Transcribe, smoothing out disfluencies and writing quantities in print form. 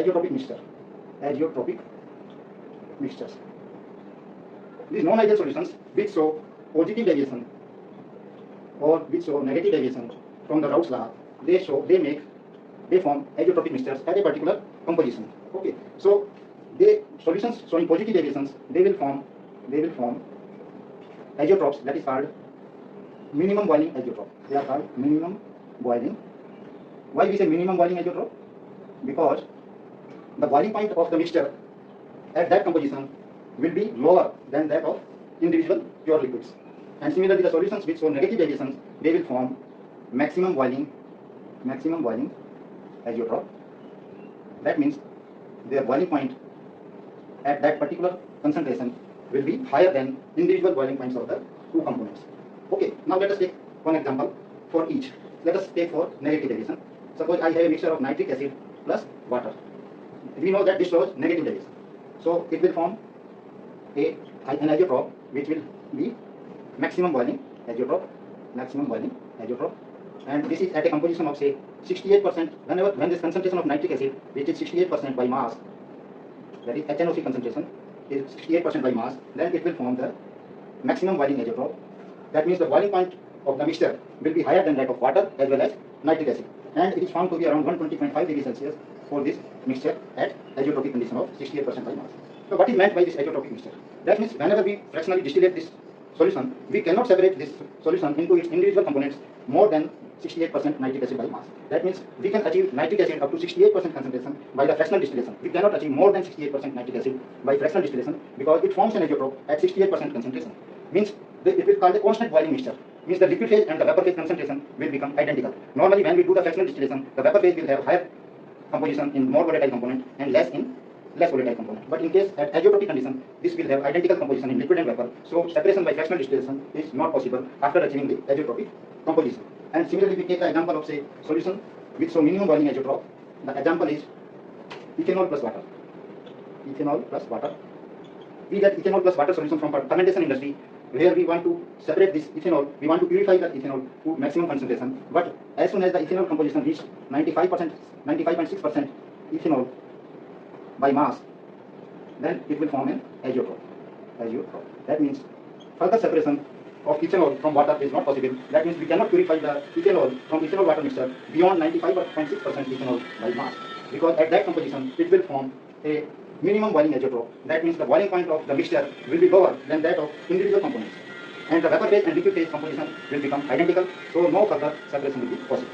azeotropic mixture. Azeotropic mixtures. These non-ideal solutions which show positive deviation or which show negative deviation from the Raoult's law, they form azeotropic mixtures at a particular composition. Okay, so the solutions showing positive deviations, they will form azeotropes, that is called minimum boiling azeotrope. They are called minimum boiling. Why we say minimum boiling azeotrope? Because the boiling point of the mixture at that composition will be lower than that of individual pure liquids. And similarly, the solutions which show negative deviations, they will form maximum boiling azeotrope. That means their boiling point at that particular concentration will be higher than individual boiling points of the two components. Okay, now let us take one example for each. Let us take for negative deviation. Suppose I have a mixture of nitric acid plus water. We know that this shows negative deviation. So it will form an azeotrope which will be maximum boiling azeotrope, and this is at a composition of say 68%. When this concentration of nitric acid reaches 68% by mass, that is HNO3 concentration is 68% by mass, then it will form the maximum boiling azeotrope. That means the boiling point of the mixture will be higher than that of water as well as nitric acid, and it is found to be around 120.5 degrees Celsius for this mixture at azeotropic condition of 68% by mass. So what is meant by this azeotropic mixture? That means whenever we fractionally distillate this solution, we cannot separate this solution into its individual components more than 68% nitric acid by mass. That means we can achieve nitric acid up to 68% concentration by the fractional distillation. We cannot achieve more than 68% nitric acid by fractional distillation because it forms an azeotrope at 68% concentration. Means it will call the constant boiling mixture. Means the liquid phase and the vapor phase concentration will become identical. Normally when we do the fractional distillation, the vapor phase will have higher composition in more volatile component and less in less volatile component. But in case at azeotropic condition, this will have identical composition in liquid and vapor. So separation by fractional distillation is not possible after achieving the azeotropic composition. And similarly, we take the example of say solution with so minimum boiling azeotrope. The example is ethanol plus water. We get ethanol plus water solution from fermentation industry, where we want to separate this ethanol, we want to purify the ethanol to maximum concentration. But as soon as the ethanol composition reaches 95.6% ethanol by mass, then it will form an azeotrope. That means further separation of ethanol from water is not possible. That means we cannot purify the ethanol from ethanol water mixture beyond 95.6% ethanol by mass, because at that composition it will form a minimum boiling azeotrope. That means the boiling point of the mixture will be lower than that of individual components, and the vapor phase and liquid phase composition will become identical, so no further separation will be possible.